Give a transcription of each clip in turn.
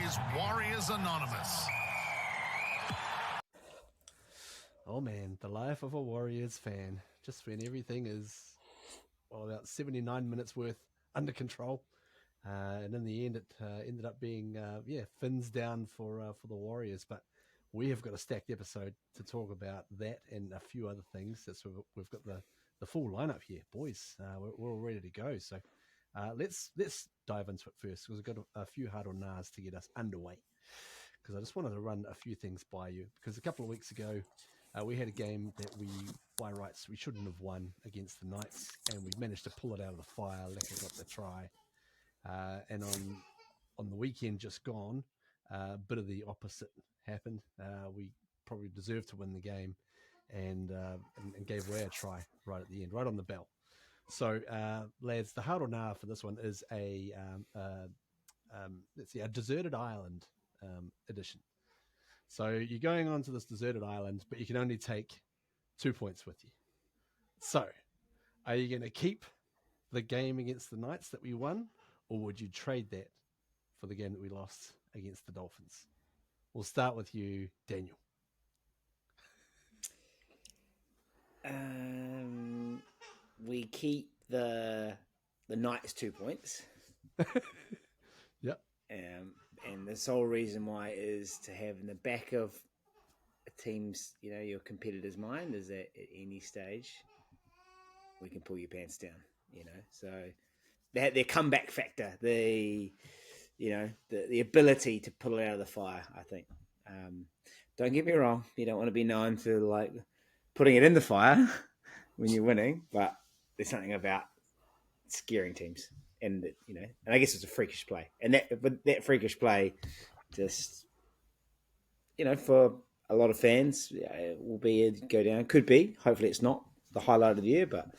is Warriors Anonymous. Oh man, the life of a Warriors fan. Just when everything is, about 79 minutes worth under control. And in the end, it ended up being, fins down for the Warriors. But we have got a stacked episode to talk about that and a few other things. We've got the full lineup here, boys. We're all ready to go. So let's dive into it first, because we've got a few hard on nars to get us underway. Because I just wanted to run a few things by you. Because a couple of weeks ago, we had a game that by rights, we shouldn't have won against the Knights, and we managed to pull it out of the fire. Lecker got the try. And on the weekend just gone, a bit of the opposite happened. We probably deserved to win the game, and gave away a try right at the end, right on the bell. So, lads, the hard or nah for this one is a deserted island edition. So you're going onto this deserted island, but you can only take 2 points with you. So, are you going to keep the game against the Knights that we won, or would you trade that for the game that we lost against the Dolphins? We'll start with you, Daniel. We keep the Knights 2 points. Yep. And the sole reason why is to have in the back of a team's, your competitor's mind is that at any stage we can pull your pants down, So their comeback factor, the ability to pull it out of the fire, I think. Don't get me wrong, you don't want to be known for like putting it in the fire when you're winning, but there's something about scaring teams. And and I guess it's a freakish play, and that freakish play, just for a lot of fans, will go down. Could be. Hopefully, it's not the highlight of the year, but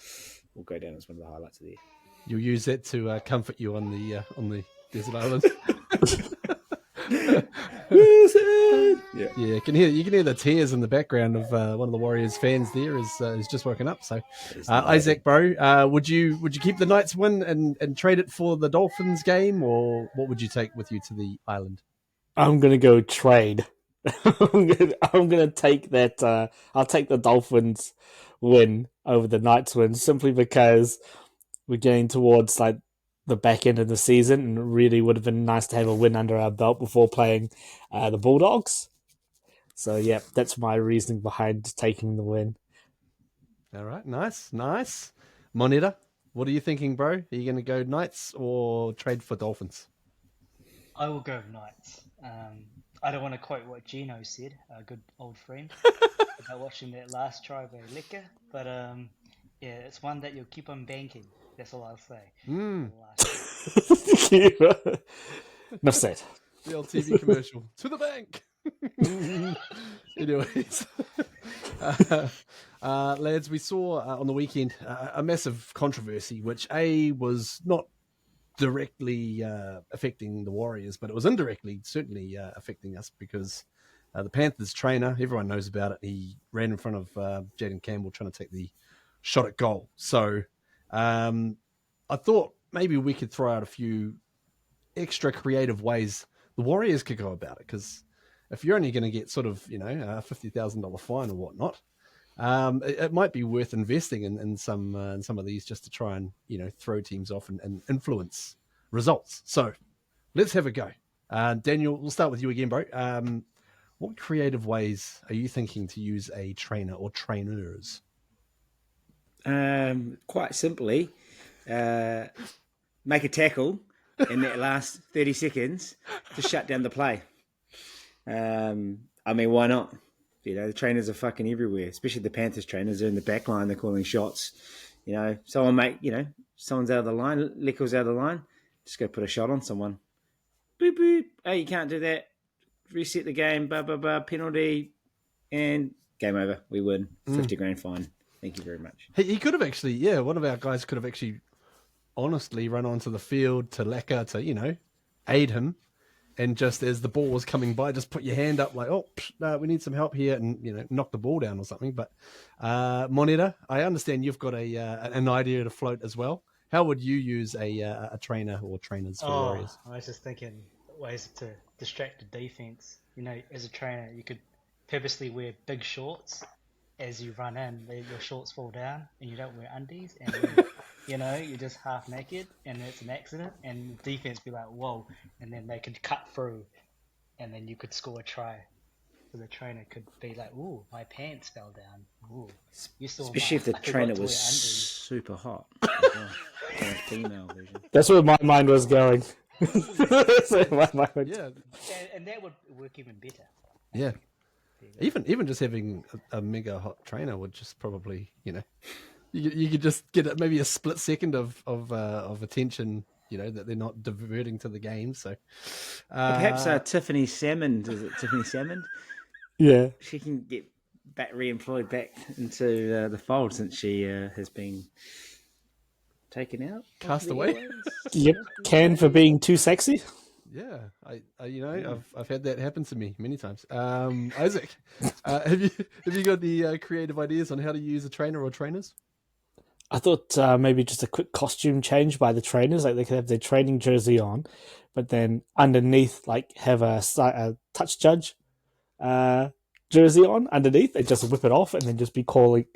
will go down as one of the highlights of the year. You'll use that to comfort you on the desert island. Yeah, you can hear the tears in the background of one of the Warriors fans there is just woken up. So, Isaac, bro, would you keep the Knights win and trade it for the Dolphins game, or what would you take with you to the island? I'm gonna go trade. I'm gonna take that. I'll take the Dolphins win over the Knights win, simply because we're getting towards like the back end of the season, and it really would have been nice to have a win under our belt before playing the Bulldogs. So, yeah, that's my reasoning behind taking the win. All right, nice. Moneta, what are you thinking, bro? Are you going to go Knights or trade for Dolphins? I will go Knights. I don't want to quote what Gino said, a good old friend, about watching that last try by Lecker, but it's one that you'll keep on banking. That's all I'll say. Enough said. The old TV commercial. To the bank. Anyways. Lads, we saw on the weekend a massive controversy, which was not directly affecting the Warriors, but it was indirectly certainly affecting us, because the Panthers trainer, everyone knows about it, he ran in front of Jaden Campbell trying to take the shot at goal. So I thought maybe we could throw out a few extra creative ways the Warriors could go about it, because if you're only going to get sort of, a $50,000 fine or whatnot, it might be worth investing in some of these, just to try and, throw teams off and influence results. So let's have a go. Daniel, we'll start with you again, bro. What creative ways are you thinking to use a trainer or trainers? Quite simply, make a tackle in that last 30 seconds to shut down the play. Why not? The trainers are fucking everywhere, especially the Panthers trainers. They're in the back line, they're calling shots. Someone's out of the line, Lecker's out of the line, just go put a shot on someone. Boop, boop. Hey, you can't do that. Reset the game, penalty, and game over. We win. 50 grand fine. Thank you very much. He could have actually, one of our guys could have actually honestly run onto the field to Lecker to, aid him. And just as the ball was coming by, just put your hand up like, we need some help here, and, knock the ball down or something. But Moneta, I understand you've got an idea to float as well. How would you use a trainer or trainers for Warriors? I was just thinking, ways to distract the defense. You know, as a trainer, you could purposely wear big shorts as you run in. Your shorts fall down, and you don't wear undies, and then, you know, you're just half naked, and it's an accident, and the defense be like, "Whoa!" and then they could cut through, and then you could score a try. So the trainer could be like, "Ooh, my pants fell down. Ooh, you saw." Especially if the I forgot trainer to was wear undies." super hot. Or a female version. That's where my mind was going. So my mind went- Yeah, And that would work even better. yeah. Even just having a mega hot trainer would just probably, you know, you could just get maybe a split second of attention, you know, that they're not diverting to the game. So Perhaps Tiffany Salmond, is it Tiffany Salmond? Yeah. She can get re-employed back into the fold since she has been taken out. Cast away. Yep. Canned for being too sexy. Yeah, I you know, I've had that happen to me many times. Isaac, have you got the creative ideas on how to use a trainer or trainers? I thought maybe just a quick costume change by the trainers, like they could have their training jersey on, but then underneath, like have a touch judge jersey on underneath, and just whip it off, and then just be call it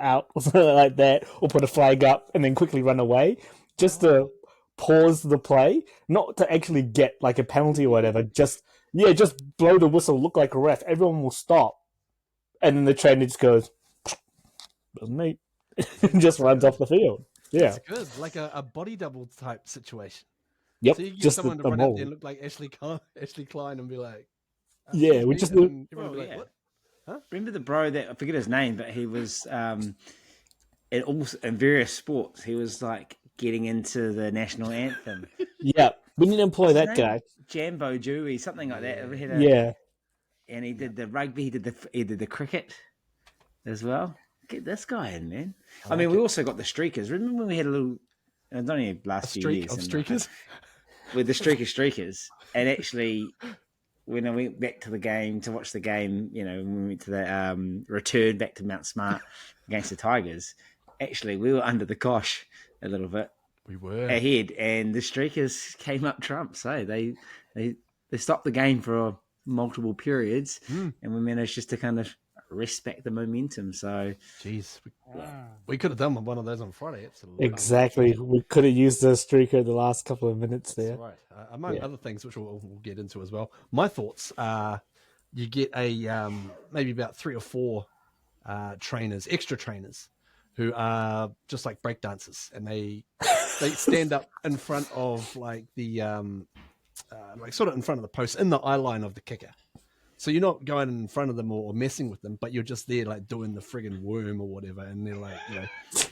out or something like that, or put a flag up and then quickly run away, just to pause the play, not to actually get like a penalty or whatever. Just blow the whistle, look like a ref. Everyone will stop, and then the trainer just goes, "Wasn't me." Just runs off the field. Yeah, It's good, like a body double type situation. yep. So you get Just someone the to run out mold. there and look like Ashley Klein and be like, Yeah, we "Excuse just me," do- and everyone will be like, what? Remember the bro that I forget his name, but he was in various sports. He was like getting into the national anthem. Yeah, we need to employ What's his that name? guy. Jambo Dewey, something like that. Yeah, And he did the rugby. He did the cricket as well. Get this guy in, man. I mean, we also got the streakers. Remember when we had a little, not only last few Streak years, of and, streakers. with the streakers, and actually, when I went back to the game to watch the game, you know, when we went to the return back to Mount Smart against the Tigers, actually we were under the cosh a little bit We were. ahead, and the streakers came up trumps. So they stopped the game for multiple periods, and we managed just to kind of wrest back the momentum. So Jeez, we could have done one of those on Friday. Absolutely. exactly. We could have used the streaker the last couple of minutes there. That's right. Among other things, which we'll get into as well. My thoughts are, you get a maybe about 3 or 4 extra trainers, who are just like break dancers, and they stand up in front of like the like sort of in front of the post in the eye line of the kicker. So you're not going in front of them or messing with them, but you're just there like doing the friggin' worm or whatever, and they're like, you know,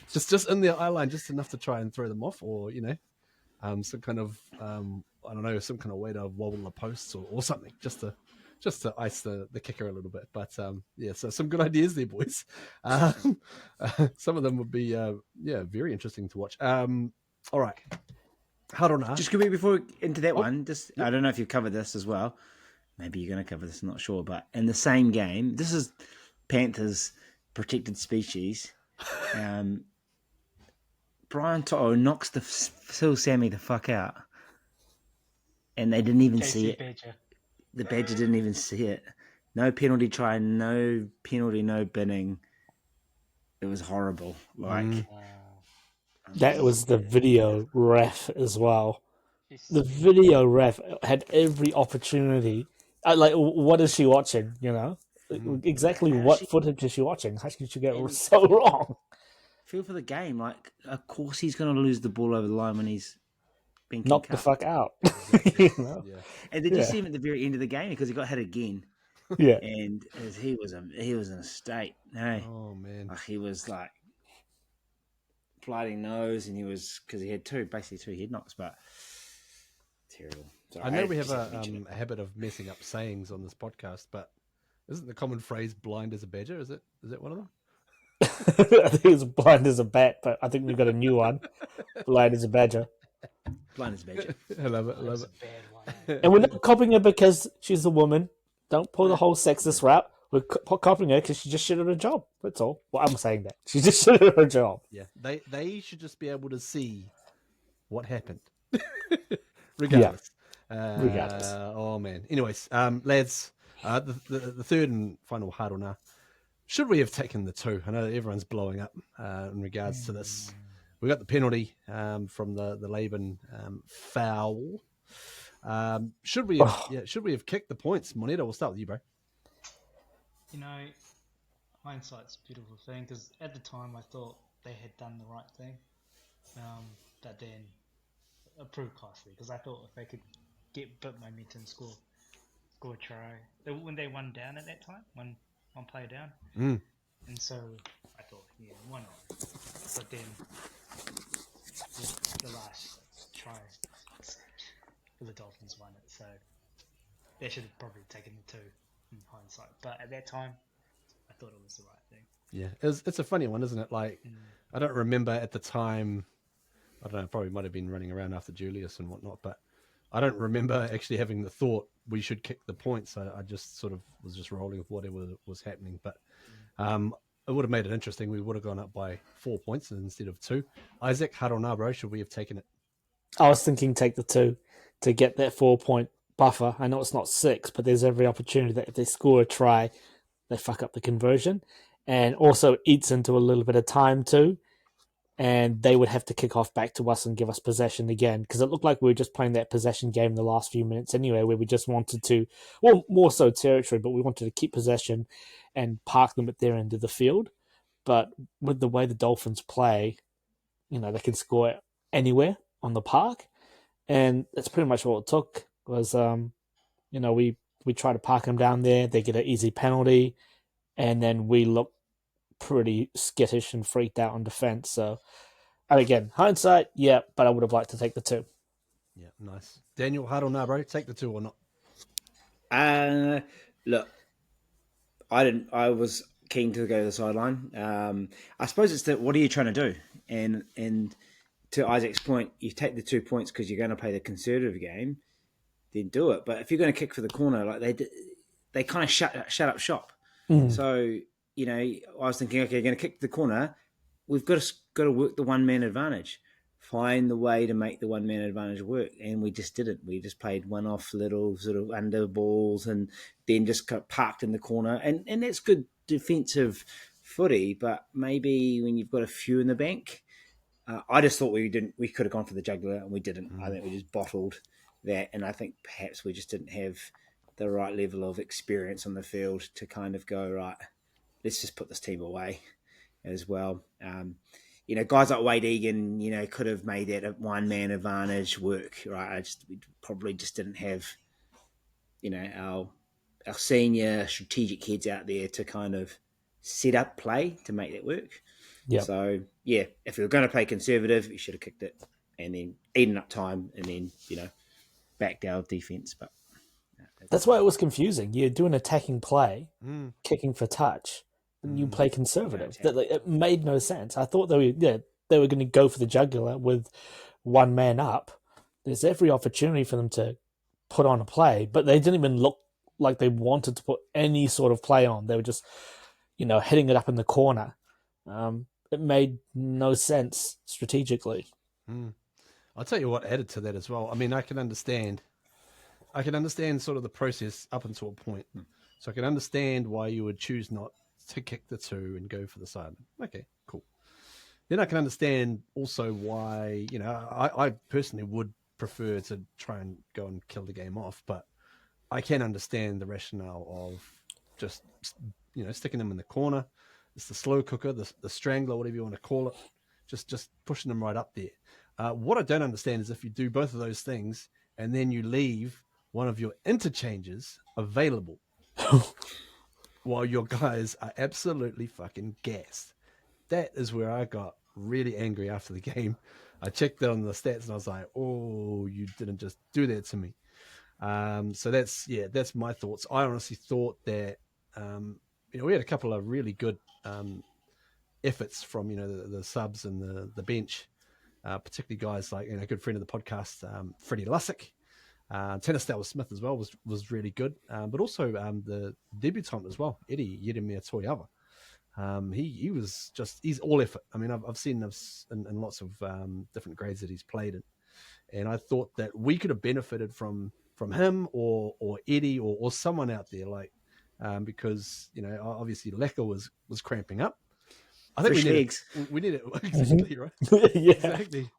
just in their eye line, just enough to try and throw them off, or you know, some kind of I don't know, some kind of way to wobble the posts or something, just to ice the kicker a little bit. But yeah, so some good ideas there, boys. Some of them would be very interesting to watch. All right, Haruna. just before into that one, just I don't know if you've covered this as well. Maybe you're going to cover this, I'm not sure. But in the same game, this is Panthers protected species. Brian Toto knocks the Phil Sammy the fuck out, and they didn't even see it. Badger. The Badger didn't even see it. No penalty try, no penalty, no binning. It was horrible. Like That was the video ref as well. The video ref had every opportunity. Like, what is she watching? You know, exactly what footage is she watching? How could she get it so wrong? feel for the game. Like, of course he's going to lose the ball over the line when he's been Knock the concussed. fuck out. You know? Yeah. And did you see him at the very end of the game because he got hit again? Yeah. And he was in a state. Hey, Oh man. like he was like bloody nose, and he was because he had basically two head knocks, but terrible. So I know we have just a mention it. habit of messing up sayings on this podcast, but isn't the common phrase "blind as a badger"? Is that one of them? I think it's blind as a bat, but I think we've got a new one. Blind as a badger. Blind as a badger. I love it. I That was love a it. bad one. And we're not copying her because she's a woman. Don't pull the whole sexist rap. We're copying her because she just shit at her job. That's all. Well, I'm saying that. She just shit at her job. Yeah, they should just be able to see what happened, regardless. Regardless. Oh man. Anyways, lads, the third and final huddle now. Should we have taken the 2? I know everyone's blowing up in regards to this. We got the penalty from the Laban foul. Should we have kicked the points? Moneta, we'll start with you, bro. You know, hindsight's a beautiful thing because at the time I thought they had done the right thing, but then it proved costly because I thought if they could get a bit of momentum, score a try, when they won down at that time, one player down, and so I thought, yeah, why not? But then the last try, the Dolphins won it, so they should have probably taken the 2 in hindsight. But at that time, I thought it was the right thing. Yeah, it's a funny one, isn't it? Like, I don't remember at the time. I don't know. Probably might have been running around after Julius and whatnot, but I don't remember actually having the thought we should kick the points. I just sort of was just rolling with whatever was happening. But it would have made it interesting. We would have gone up by 4 points instead of 2. Isaac, Harona, bro, should we have taken it? I was thinking take the 2 to get that 4-point buffer. I know it's not 6, but there's every opportunity that if they score a try, they fuck up the conversion. And also eats into a little bit of time too. And they would have to kick off back to us and give us possession again. Because it looked like we were just playing that possession game in the last few minutes anyway, where we just wanted to, well, more so territory, but we wanted to keep possession and park them at their end of the field. But with the way the Dolphins play, you know, they can score anywhere on the park. And that's pretty much all it took was, you know, we try to park them down there. They get an easy penalty. And then we look pretty skittish and freaked out on defense. So, and again, hindsight, yeah, but I would have liked to take the 2. Yeah, nice. Daniel, huddle now, bro. Take the 2 or not? Look, I was keen to go to the sideline. I suppose it's that. What are you trying to do? And to Isaac's point, you take the 2 points because you're going to play the conservative game. Then do it. But if you're going to kick for the corner, like they kind of shut up shop. So, you know, I was thinking, okay, you're going to kick the corner. We've got to work the one-man advantage. Find the way to make the one-man advantage work. And we just didn't. We just played one-off little sort of under balls and then just got parked in the corner. And that's good defensive footy, but maybe when you've got a few in the bank, I just thought we could have gone for the jugular and we didn't. I think we just bottled that. And I think perhaps we just didn't have the right level of experience on the field to kind of go, right, let's just put this team away as well. You know, guys like Wade Egan, you know, could have made that one-man advantage work, right? We probably just didn't have, you know, our senior strategic heads out there to kind of set up play to make that work. Yeah. So, yeah, if we were going to play conservative, you should have kicked it and then eaten up time and then, you know, backed our defense. But that's why it was confusing. You do an attacking play, kicking for touch, and you play conservative. It made no sense. I thought they were going to go for the jugular with one man up. There's every opportunity for them to put on a play, but they didn't even look like they wanted to put any sort of play on. They were just, you know, hitting it up in the corner. It made no sense strategically. I'll tell you what added to that as well. I mean, I can understand sort of the process up until a point. So I can understand why you would choose not to kick the 2 and go for the sideline. Okay, cool. Then I can understand also why, you know, I personally would prefer to try and go and kill the game off, but I can understand the rationale of just, you know, sticking them in the corner. It's the slow cooker, the strangler, whatever you want to call it, just pushing them right up there. What I don't understand is if you do both of those things and then you leave one of your interchanges available while your guys are absolutely fucking gassed. That is where I got really angry after the game. I checked on the stats and I was like, oh, you didn't just do that to me. So that's my thoughts. I honestly thought that, you know, we had a couple of really good efforts from, you know, the subs and the bench, particularly guys like, you know, a good friend of the podcast, Freddie Lussick. Tennis Smith as well was really good, but also the debutant as well, Eddie Yeremia Toyava. He's all effort. I mean, I've seen this in lots of different grades that he's played in, and I thought that we could have benefited from him or Eddie or someone out there, like because obviously Lecker was cramping up. I think Fresh legs. we need it exactly right. Yeah. Exactly.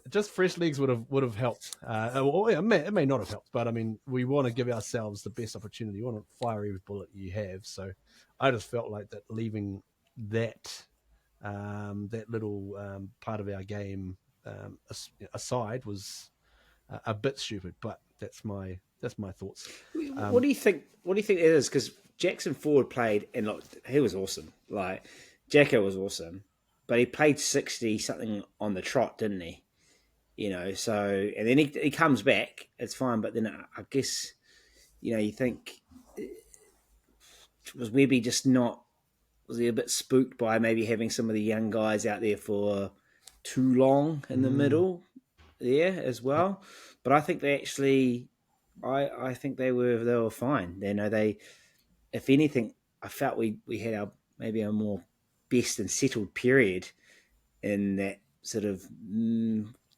Just fresh legs would have helped. It may not have helped, but I mean, we want to give ourselves the best opportunity. You want to fire every bullet you have. So I just felt like that leaving that little part of our game aside was a bit stupid. But that's my thoughts. What do you think? What do you think it is? Because Jackson Ford played, and look, he was awesome. Like Jacko was awesome, but he played 60 something on the trot, didn't he? So and then he comes back, it's fine. But then I guess you think, was Webby just not? Was he a bit spooked by maybe having some of the young guys out there for too long in the middle there as well? But I think they actually, I think they were fine. They, if anything, I felt we had maybe a more best and settled period in that sort of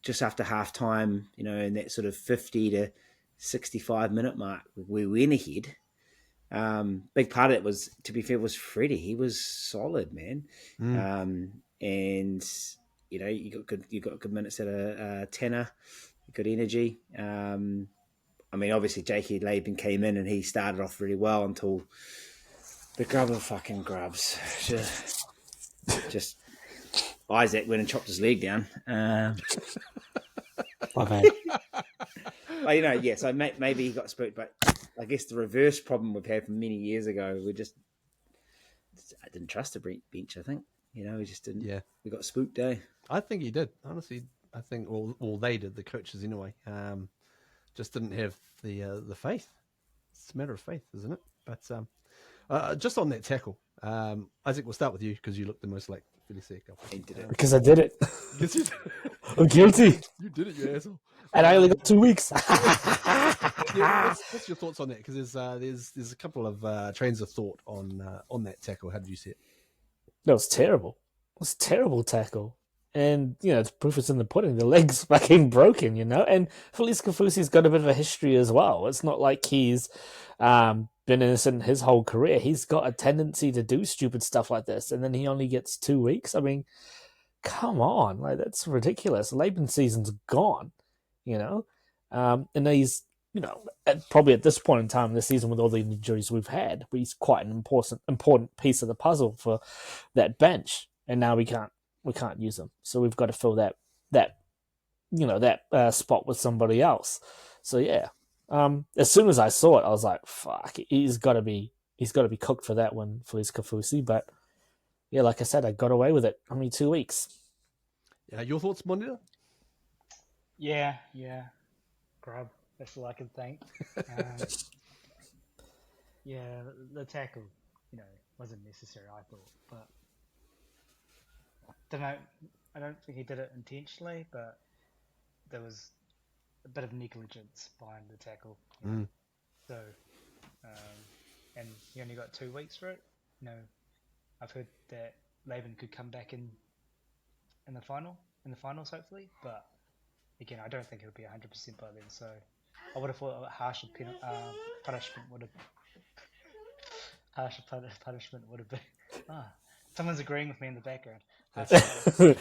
just after half time, in that sort of 50 to 65 minute mark, we went ahead. Big part of it was, to be fair, was Freddie. He was solid, man. And you got good minutes at a tenor, good energy. I mean, obviously Jakey Laban came in and he started off really well until the grub of fucking grubs. Just Isaac went and chopped his leg down. My bad. Well, so maybe he got spooked, but I guess the reverse problem we've had from many years ago, I didn't trust the bench, I think. We just didn't. Yeah. We got spooked, eh? I think he did. Honestly, I think all they did, the coaches anyway, just didn't have the faith. It's a matter of faith, isn't it? But just on that tackle, Isaac, we'll start with you because you look the most like Feliceca. He did it. Because I did it. Yes, you I'm guilty. You did it, you asshole. And I only got 2 weeks. What's your thoughts on that? Because there's a couple of trains of thought on that tackle. How did you see it? That was terrible. It was a terrible tackle. And, the proof is in the pudding. The leg's fucking broken, And Felice Kafusi's got a bit of a history as well. It's not like he's been innocent his whole career. He's got a tendency to do stupid stuff like this. And then he only gets 2 weeks. I mean, come on. Like, that's ridiculous. Laban's season's gone, And he's, probably at this point in time in the season with all the injuries we've had, he's quite an important piece of the puzzle for that bench. And now we can't use him. So we've got to fill that spot with somebody else. So yeah, as soon as I saw it, I was like, fuck, he's got to be cooked for that one, Felice Kafusi. But yeah, like I said, I got away with it. Only 2 weeks. Yeah, your thoughts, Monita? Yeah. Grub. That's all I can think. The tackle, wasn't necessary, I thought, but I don't think he did it intentionally, but there was a bit of negligence behind the tackle. So, and he only got 2 weeks for it. I've heard that Laban could come back in the finals hopefully, but again, I don't think it'll be 100% by then. So, I would have thought a harsher punishment would have been. Someone's agreeing with me in the background. That's one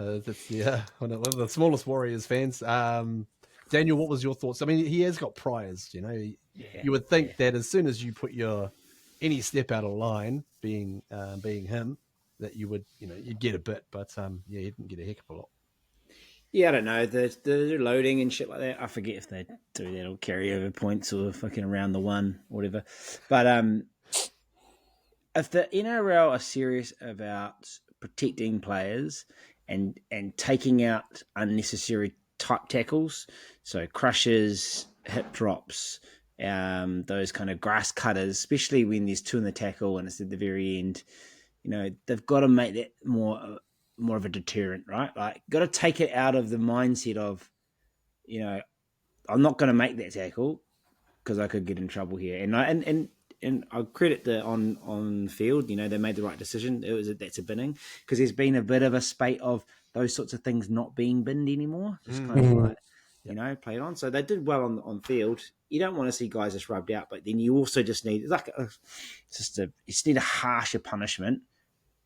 of the smallest Warriors fans. Daniel, what was your thoughts? I mean, he has got priors. You would think that as soon as you put any step out of line, being him, that you would you'd get a bit, but he didn't get a heck of a lot. Yeah, I don't know. The loading and shit like that, I forget if they do that or carry over points or fucking around the one, whatever. But if the NRL are serious about protecting players and taking out unnecessary type tackles, so crushes, hip drops, those kind of grass cutters, especially when there's two in the tackle and it's at the very end, they've got to make that more of a deterrent, right? Like, got to take it out of the mindset of, I'm not going to make that tackle because I could get in trouble here. And I'll credit the on field. You know, they made the right decision. That's a binning, because there's been a bit of a spate of those sorts of things not being binned anymore. Just kind of like, you know, play it on. So they did well on field. You don't want to see guys just rubbed out, but then you also just need you just need a harsher punishment,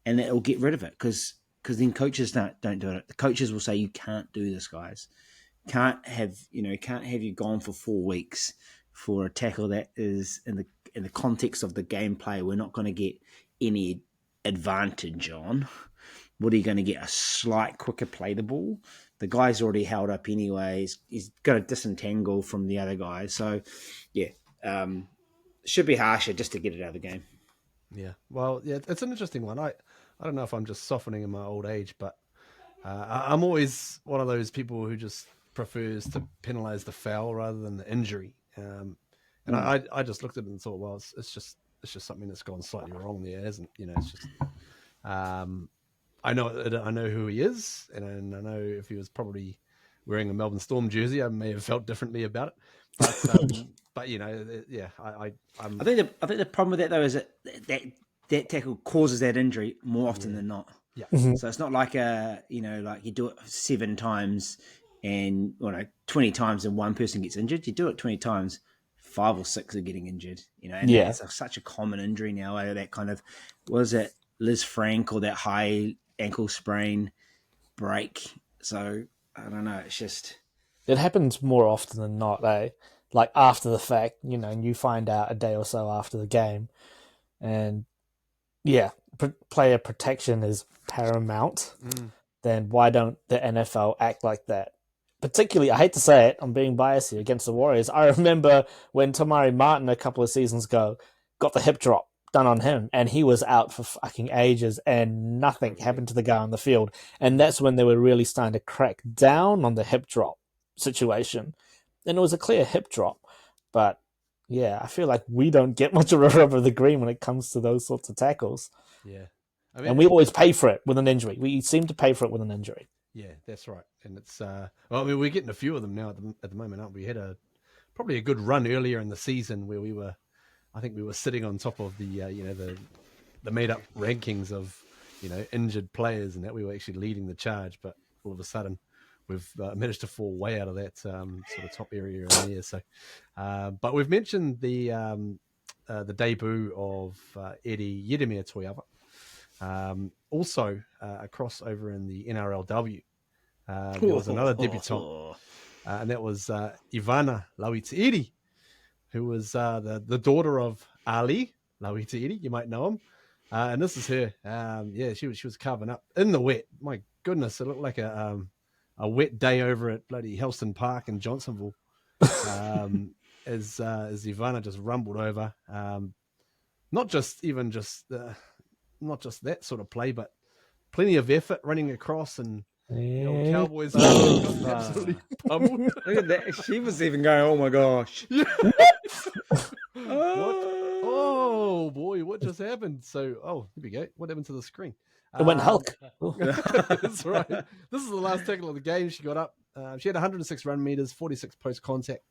and it'll get rid of it, because then coaches don't do it. The coaches will say, you can't do this, guys. Can't have you gone for 4 weeks for a tackle that is in the context of the gameplay we're not going to get any advantage on. What are you going to get? A slight quicker play the ball? The guy's already held up anyways. He's got to disentangle from the other guy. So, yeah, should be harsher just to get it out of the game. Yeah, well, yeah, it's an interesting one. I don't know if I'm just softening in my old age, but I'm always one of those people who just prefers to penalise the foul rather than the injury. And I just looked at it and thought, well, it's just something that's gone slightly wrong there, isn't? You know, it's just I know who he is, and I know if he was probably wearing a Melbourne Storm jersey, I may have felt differently about it. But you know, yeah, I think the problem with that though is that tackle causes that injury more often than not. Yeah. So it's not like like you do it 7 times and 20 times and one person gets injured. You do it 20 times, 5 or 6 are getting injured. You know, and it's such a common injury now. That kind of, was it Liz Frank or that high ankle sprain break? So I don't know. It's just, it happens more often than not, eh? Like after the fact, and you find out a day or so after the game, and player protection is paramount. Then why don't the NFL act like that? Particularly, I hate to say it, I'm being biased here, against the Warriors. I remember when Tamari Martin a couple of seasons ago got the hip drop done on him, and he was out for fucking ages, and nothing happened to the guy on the field. And that's when they were really starting to crack down on the hip drop situation. And it was a clear hip drop. But yeah, I feel like we don't get much of a rub of the green when it comes to those sorts of tackles. Yeah. And we always pay for it with an injury. We seem to pay for it with an injury. Yeah, that's right. And it's we're getting a few of them now at the moment, aren't we? We had probably a good run earlier in the season where I think we were sitting on top of the made up rankings of injured players, and that we were actually leading the charge. But all of a sudden, we've managed to fall way out of that sort of top area in there. So, but we've mentioned the debut of Eddie Yedemir Toiava. Also, a crossover in the NRLW. There was another debutant, and that was Ivana LAUITI'ITI, who was the daughter of Ali LAUITI'ITI. You might know him. And this is her. She was carving up in the wet. My goodness, it looked like a wet day over at bloody Helston Park in Johnsonville. As Ivana just rumbled over. Not just that sort of play, but plenty of effort running across, and the old Cowboys got absolutely pummeled. Look at that. She was even going, oh my gosh. Oh boy, what just happened? So, here we go. What happened to the screen? It went Hulk. That's right. This is the last tackle of the game. She got up. She had 106 run meters, 46 post contact,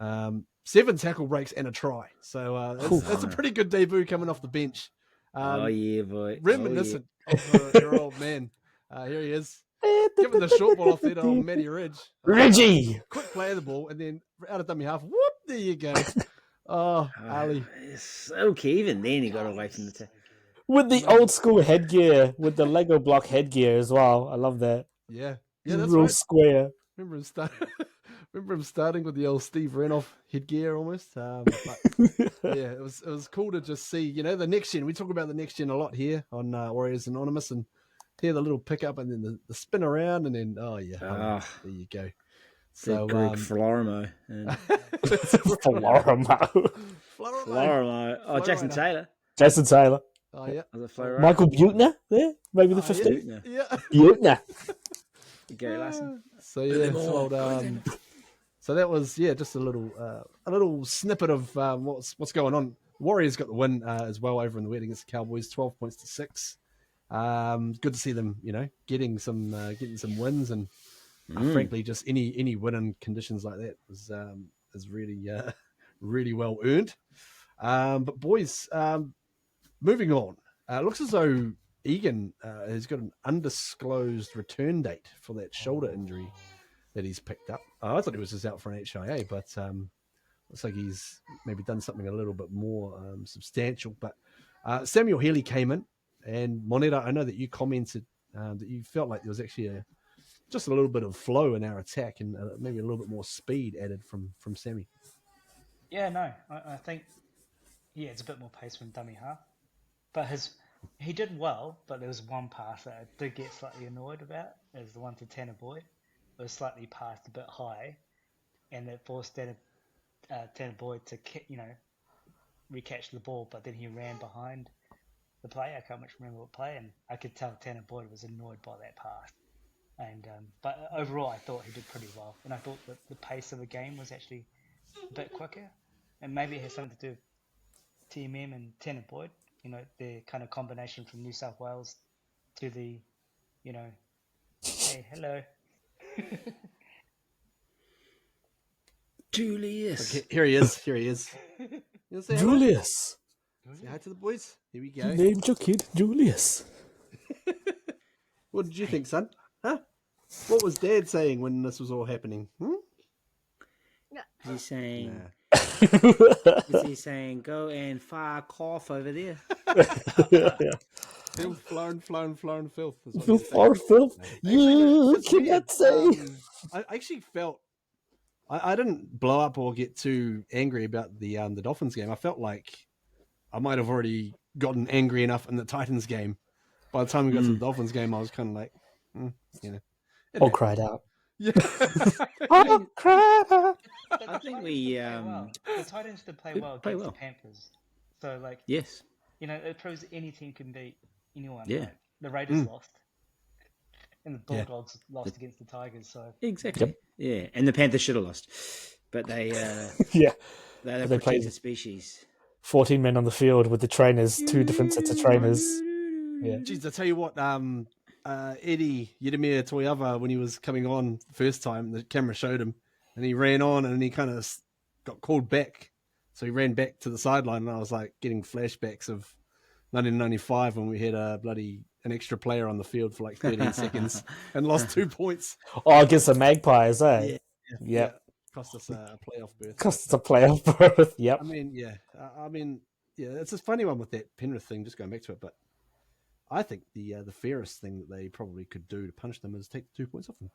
7 tackle breaks, and a try. So that's a pretty good debut coming off the bench. Boy. Reminiscent of your old man. Here he is. Giving the short ball off there to old Matty Ridge. Reggie! Quick play of the ball, and then out of dummy half. Whoop! There you go. Oh, Ali. It's okay. Even then, he got away from the tackle. With the old school headgear, with the Lego block headgear as well. I love that. Yeah, that's real right. Square. Remember him starting with the old Steve Renoff headgear almost. But yeah, it was cool to just see, the next gen. We talk about the next gen a lot here on Warriors Anonymous, and hear the little pickup and then the spin around, and then there you go. So Greg Florimo. Florimo. Oh, Jason Taylor. Jason Taylor. Oh yeah. Michael Butner there, maybe the 15th. Yeah. Butner. Gary Larson. So yeah, so that was just a little snippet of what's going on. Warriors got the win as well over in the wet against the Cowboys, 12 points to 6. Good to see them, getting some wins, and frankly, just any win in conditions like that is really really well earned. But boys, moving on. It looks as though Egan has got an undisclosed return date for that shoulder injury that he's picked up. I thought he was just out for an HIA, but looks like he's maybe done something a little bit more substantial. But Samuel Healy came in, and Moneta, I know that you commented that you felt like there was actually just a little bit of flow in our attack and maybe a little bit more speed added from Sammy. Yeah, no, I think it's a bit more pace from dummy half, but he did well. But there was one pass that I did get slightly annoyed about. It was the one to Tanner Boyd. It was slightly passed a bit high, and that forced Tanner Boyd to recatch the ball. But then he ran behind the play. I can't much remember what play, and I could tell Tanner Boyd was annoyed by that pass. And but overall, I thought he did pretty well, and I thought that the pace of the game was actually a bit quicker, and maybe it has something to do with TMM and Tanner Boyd. Their kind of combination from New South Wales to the, hey, hello. Julius. Okay, here he is. You say Julius. hello? Say hi to the boys. Here we You go. named your kid Julius. What did you think, son? Huh? What was Dad saying when this was all happening? Is he saying? Nah. Is he saying go and fire cough over there? Filth, flown, filth. is what Filth, he's saying. far filth. Actually, You it's cannot weird. say. I actually felt I didn't blow up or get too angry about the Dolphins game. I felt like I might have already gotten angry enough in the Titans game. By the time we got to the Dolphins game, I was kind of like, All cried out. Yeah. All cried out. I think we the Titans did play well play against well. the Panthers. So yes. it proves any team can beat anyone. Yeah. Like, the Raiders lost, and the Bulldogs lost against the Tigers. So Exactly. Yep. Yeah, and the Panthers should have lost, but they Yeah. they're They a played- protected species. 14 men on the field with the trainers, 2 different sets of trainers. Yeah. Jeez, I tell you what, Eddie Yedemir Toyava, when he was coming on the first time, the camera showed him, and he ran on, and he kind of got called back. So he ran back to the sideline, and I was like getting flashbacks of 1995 when we had an extra player on the field for like 13 seconds and lost 2 points. Oh, against the Magpies, eh? Yeah. Yep. Cost us a playoff berth. Cost us a playoff berth. Yep. I mean, it's a funny one with that Penrith thing, just going back to it, but I think the fairest thing that they probably could do to punish them is take the 2 points off them.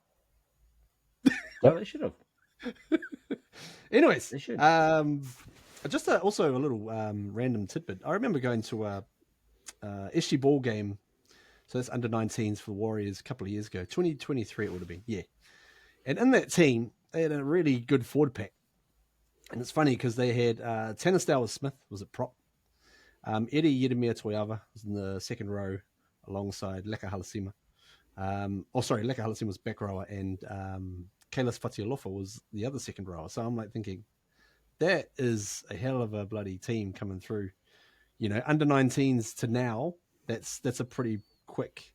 Well, they should have. Anyways, They should. just also a little random tidbit. I remember going to a SG Ball game, so that's under 19s for the Warriors a couple of years ago, 2023 it would have been, yeah. And in that team, they had a really good forward pack. And it's funny because they had Tanner Stowers-Smith was at prop. Eddie Yedemir Toyava was in the second row alongside Leka Halasima. Leka Halasima was back rower, and Kalis Fatialofa was the other second rower. So I'm like thinking, that is a hell of a bloody team coming through. Under 19s to now, that's a pretty quick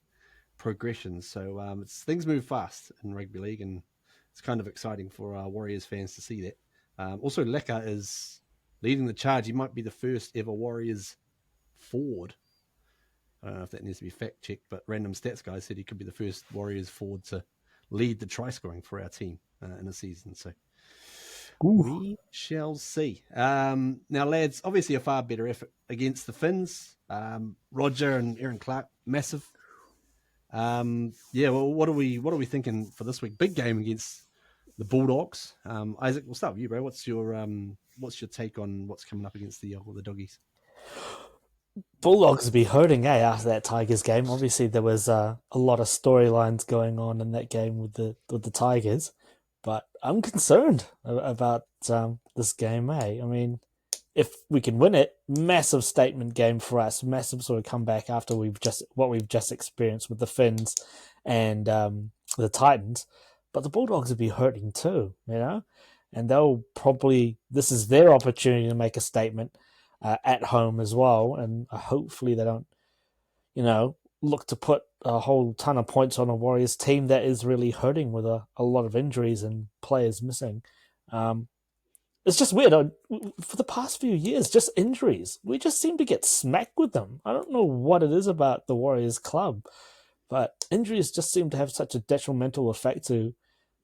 progression. So things move fast in rugby league, and it's kind of exciting for our Warriors fans to see that. Also, Leka is leading the charge. He might be the first ever Warriors forward. I don't know if that needs to be fact checked, but Random Stats guy said he could be the first Warriors forward to lead the try scoring for our team in a season. So we shall see. Now, lads, obviously a far better effort against the Finns. Roger and Aaron Clark, massive. Well, what are we thinking for this week? Big game against the Bulldogs. Isaac, we'll start with you, bro. What's your take on what's coming up against the Doggies? Bulldogs will be hurting, after that Tigers game. Obviously, there was a lot of storylines going on in that game with the Tigers, but I'm concerned about this game, I mean, if we can win it, massive statement game for us, massive sort of comeback after we've just experienced with the Finns and the Titans. But the Bulldogs will be hurting too, and this is their opportunity to make a statement at home as well, and hopefully they don't, look to put a whole ton of points on a Warriors team that is really hurting with a lot of injuries and players missing. it's just weird. For the past few years, just injuries. We just seem to get smacked with them. I don't know what it is about the Warriors club, but injuries just seem to have such a detrimental effect to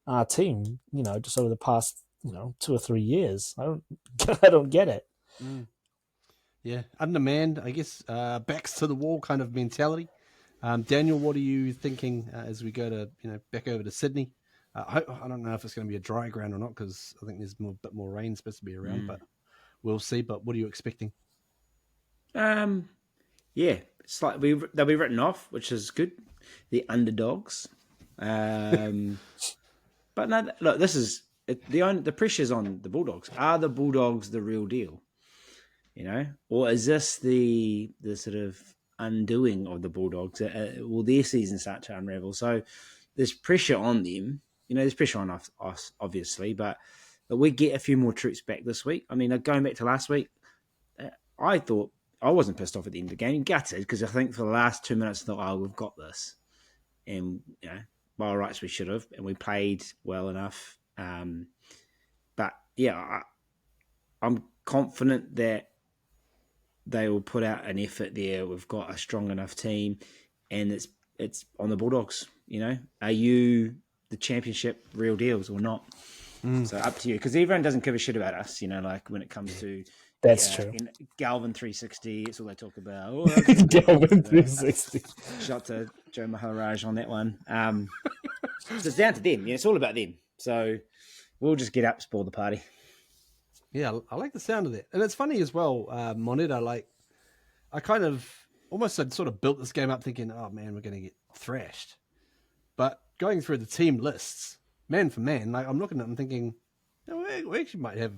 our team. Just over the past 2 or 3 years. I don't get it. Mm. Yeah, undermanned, I guess, backs to the wall kind of mentality. Daniel, what are you thinking as we go to back over to Sydney? I don't know if it's going to be a dry ground or not because I think there's a bit more rain supposed to be around, but we'll see. But what are you expecting? Yeah, it's like they'll be written off, which is good. The underdogs. But no, look, this is the pressure's on the Bulldogs. Are the Bulldogs the real deal? Or is this the sort of undoing of the Bulldogs? Will their season start to unravel? So there's pressure on them. There's pressure on us obviously, but we get a few more troops back this week. I mean, going back to last week, I thought I wasn't pissed off at the end of the game, gutted, because I think for the last 2 minutes I thought, oh, we've got this, and by all rights we should have, and we played well enough. But yeah, I'm confident that they will put out an effort there. We've got a strong enough team, and it's on the Bulldogs. Are you the championship real deals or not? So up to you, because everyone doesn't give a shit about us. Like when it comes to That's true. Galvin 360, it's all they talk about. Galvin 360. Shout to Joe Maharaj on that one. So it's down to them. It's all about them. So we'll just get up, spoil the party. Yeah, I like the sound of that. And it's funny as well, Moneta, I kind of almost had sort of built this game up thinking, oh man, we're going to get thrashed. But going through the team lists, man for man, I'm looking at them thinking, we actually might have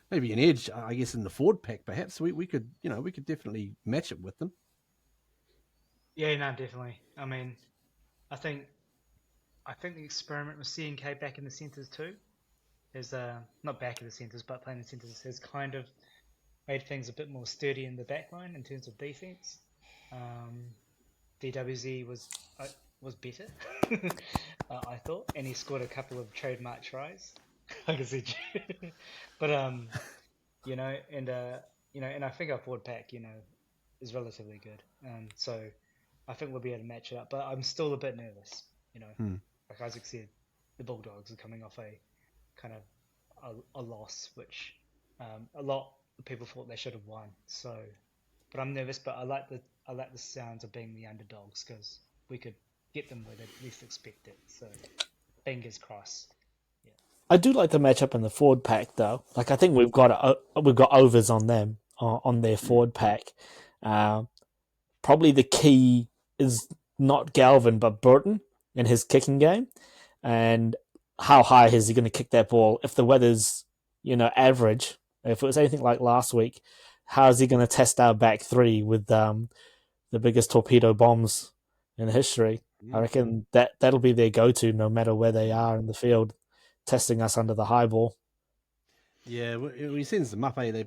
maybe an edge, I guess, in the forward pack perhaps. We could definitely match it with them. Yeah, no, definitely. I mean, I think the experiment with CNK back in the centres too is not back in the centres, but playing the centres has kind of made things a bit more sturdy in the back line in terms of defence. DWZ was better, I thought, and he scored a couple of trademark tries. Like I said, but and I think our forward pack, is relatively good, so I think we'll be able to match it up. But I'm still a bit nervous, Like Isaac said, the Bulldogs are coming off a kind of a loss, which a lot of people thought they should have won. So, but I'm nervous. But I like the sounds of being the underdogs because we could get them where they least expect it. So, fingers crossed. Yeah. I do like the matchup in the forward pack, though. I think we've got overs on them on their forward pack. Probably the key is not Galvin but Burton in his kicking game, and how high is he going to kick that ball? If the weather's average, if it was anything like last week, how is he going to test our back three with the biggest torpedo bombs in history? I reckon that'll be their go-to no matter where they are in the field, testing us under the high ball. Yeah, we sends them up, They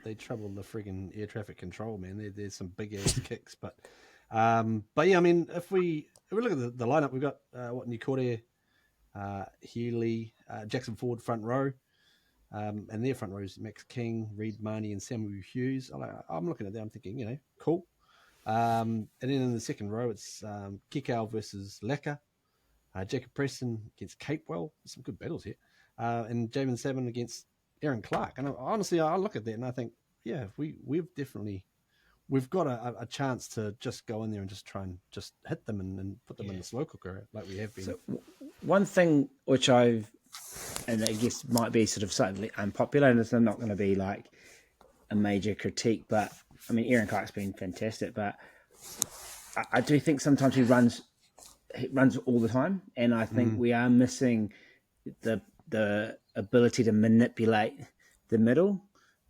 they trouble the friggin' air traffic control, man. There's some big ass kicks, but yeah, I mean, if we look at the lineup, we've got Nikore, Healy, Jackson Ford front row, and their front row is Max King, Reid Marnie, and Samuel Hughes. I'm looking at that, I'm thinking, cool. And then in the second row, it's Kikau versus Lecker, Jacob Preston against Capewell. Some good battles here, and Jamin Savin against Aaron Clark. And honestly, I look at that and I think, yeah, we've got a chance to just go in there and just try and just hit them and put them in the slow cooker like we have been. So one thing which and I guess might be sort of slightly unpopular, and it's not going to be like a major critique, but I mean, Aaron Clark's been fantastic, but I do think sometimes he runs all the time, and I think we are missing the ability to manipulate the middle.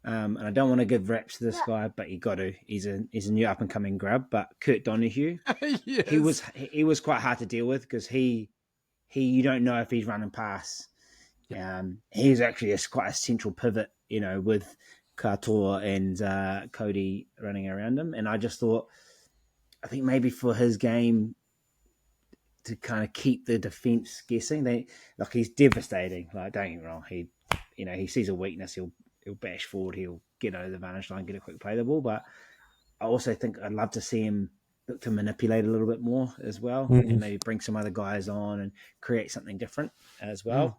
And I don't want to give raps to this guy, but you got to. He's a new up and coming grub. But Kurt Donahue, yes. he was quite hard to deal with because he you don't know if he's running past. He's actually quite a central pivot, with Katoa and Cody running around him. And I just thought, I think maybe for his game to kind of keep the defense guessing, he's devastating. Like, don't get me wrong, he sees a weakness, he'll bash forward, he'll get over the vantage line, get a quick play the ball. But I also think I'd love to see him look to manipulate a little bit more as well, and maybe bring some other guys on and create something different as well.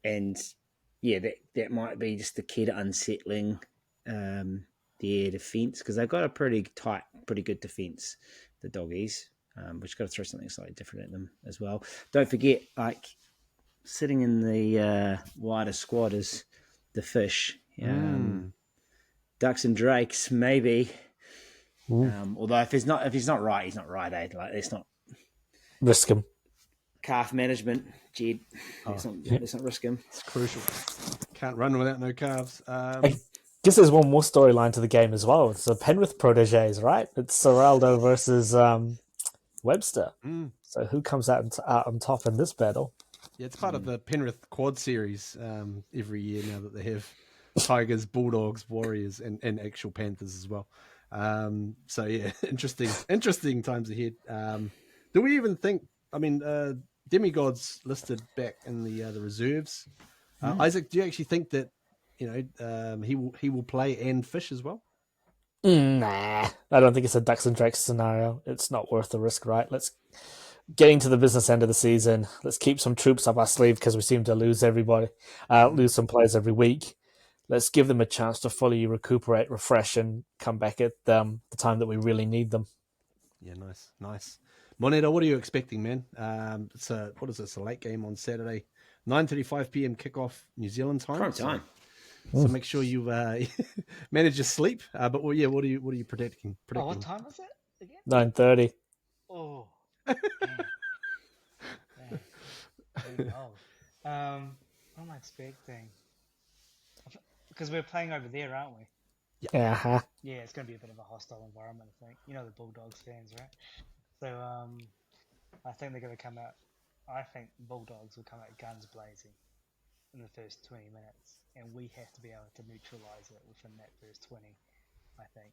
And yeah, that might be just the key to unsettling their defence, because they've got a pretty tight, pretty good defence, the Doggies. But you've got to throw something slightly different at them as well. Don't forget, like, sitting in the wider squad is the Fish. Ducks and Drakes, maybe. Although if he's not right, he's not right. Like, let's not risk him. Calf management, Jed. Let's not risk him. It's crucial. Can't run without no calves. I guess there's one more storyline to the game as well. It's the Penrith proteges, right? It's Serraldo versus Webster. So who comes out on top in this battle? Yeah, it's part of the Penrith Quad Series every year now that they have Tigers, Bulldogs, Warriors, and actual Panthers as well. So yeah, interesting times ahead. Do we even think? I mean, Demigod's listed back in the reserves. Isaac, do you actually think that he will play and Fish as well? Nah, I don't think it's a Ducks and Drakes scenario. It's not worth the risk, right? Let's get into the business end of the season. Let's keep some troops up our sleeve because we seem to lose some players every week. Let's give them a chance to fully recuperate, refresh, and come back at the time that we really need them. Yeah, nice. Moneta, what are you expecting, man? It's a late game on Saturday, 9:35 p.m. kickoff New Zealand time. Prime time. So make sure you manage your sleep. But what are you predicting? Oh, what time is it again? 9:30. Oh. Damn. What am I expecting? Because we're playing over there, aren't we? Yeah. Yeah, it's going to be a bit of a hostile environment, I think. You know the Bulldogs fans, right? So I think they're going to come out. I think Bulldogs will come out guns blazing in the first 20 minutes, and we have to be able to neutralise it within that first 20, I think.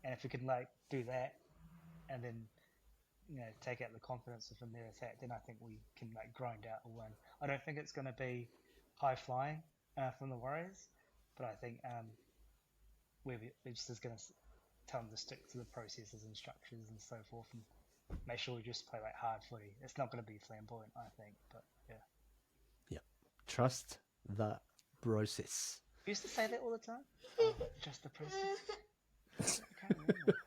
And if we can do that, and then take out the confidence within their attack, then I think we can grind out a win. I don't think it's going to be high flying from the Warriors, but I think Webster's going to tell them to stick to the processes and structures and so forth, and make sure we just play hard footy. It's not going to be flamboyant, I think, but yeah. Yeah. Trust the process. You used to say that all the time? Just the process. I can't remember.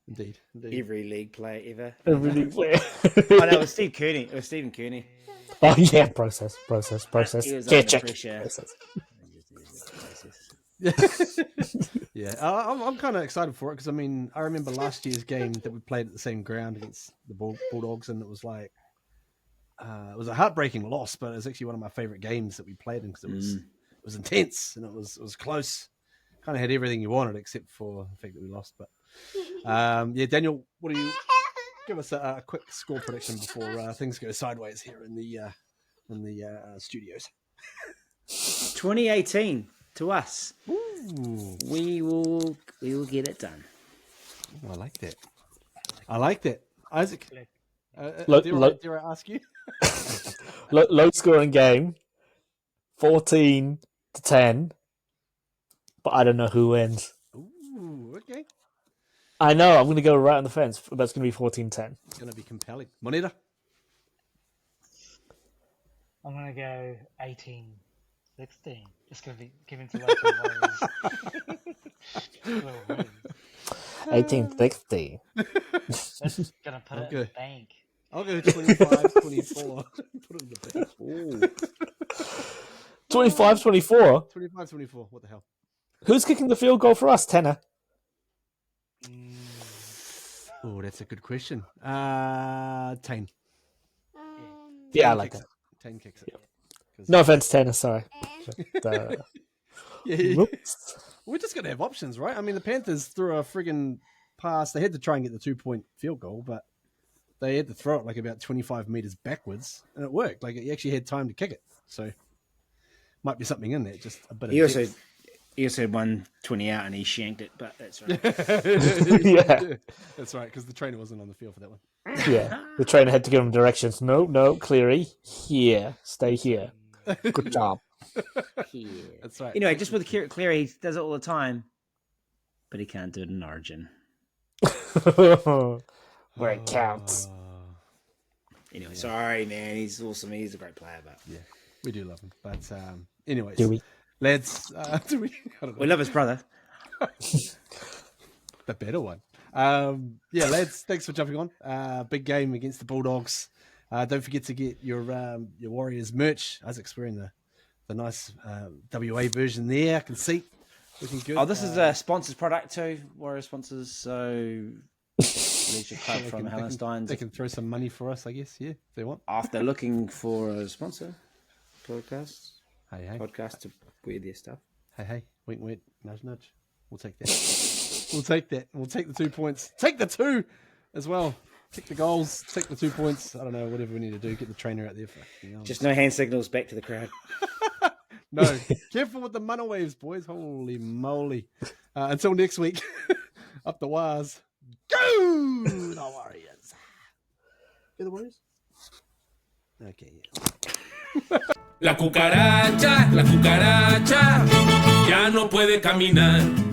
Indeed. Every league player ever. Every league player. Oh, no, it was Steve Cooney. It was Stephen Cooney. Oh yeah, process. He was Check. under pressure. Process. Yeah, I'm kind of excited for it because I remember last year's game that we played at the same ground against the Bulldogs, and it was it was a heartbreaking loss, but it was actually one of my favorite games that we played in because it was intense and it was close. Kind of had everything you wanted except for the fact that we lost. But yeah, Daniel, what do you give us a quick score prediction before things go sideways here in the studios? 2018 to us. Ooh. We will get it done. Ooh, I like that. Isaac, dare I ask you? Low scoring game, 14-10, but I don't know who wins. Ooh, okay. I know, I'm going to go right on the fence, but it's going to be 14-10. It's going to be compelling. Moneta? I'm going to go 18-16. Just going to be given to local Warriors. 18-16. That's going to put it in the bank. I'll go 25-24. Put it in the bank. Ooh. 25-24? 25-24. What the hell? Who's kicking the field goal for us, Tanner? Oh, that's a good question. Tane. Yeah, I like that. Tane kicks it. Yeah. No offense, Tanner, sorry. But, Yeah. We're just going to have options, right? I mean, the Panthers threw a friggin' pass. They had to try and get the 2-point field goal, but they had to throw it about 25 meters backwards, and it worked. You actually had time to kick it. So, might be something in there. Just a bit of He also had 120 out and he shanked it, but that's right. Yeah. That's right, because the trainer wasn't on the field for that one. Yeah, the trainer had to give him directions. No, Cleary, here, stay here. Good job. Yeah. That's right. Anyway, just with Cleary, he does it all the time, but he can't do it in Origin. Where it counts. Anyway, sorry, man. He's awesome. He's a great player, but Yeah, we do love him. But anyways, Do we? Let's do we? I don't know. we love his brother. The better one. Yeah, lads, thanks for jumping on. Big game against the Bulldogs. Don't forget to get your Warriors merch. Isaac's wearing the nice WA version there. I can see. Looking good. Oh, this is a sponsored product too. Warrior sponsors, so Leisure Club from Hallensteins. They can throw some money for us, I guess. Yeah, if they want. After looking for a sponsor, podcast Hey. to wear their stuff. Hey. Wink, wink. Nudge, nudge. We'll take that. We'll take that. We'll take the 2 points. Take the 2 as well. Take the goals. Take the 2 points. I don't know. Whatever we need to do. Get the trainer out there. Just no hand signals back to the crowd. No. Careful with the mana waves, boys. Holy moly. Until next week. Up the wires. Go! The Warriors. Go the Warriors? Okay, yeah. La cucaracha ya no puede caminar.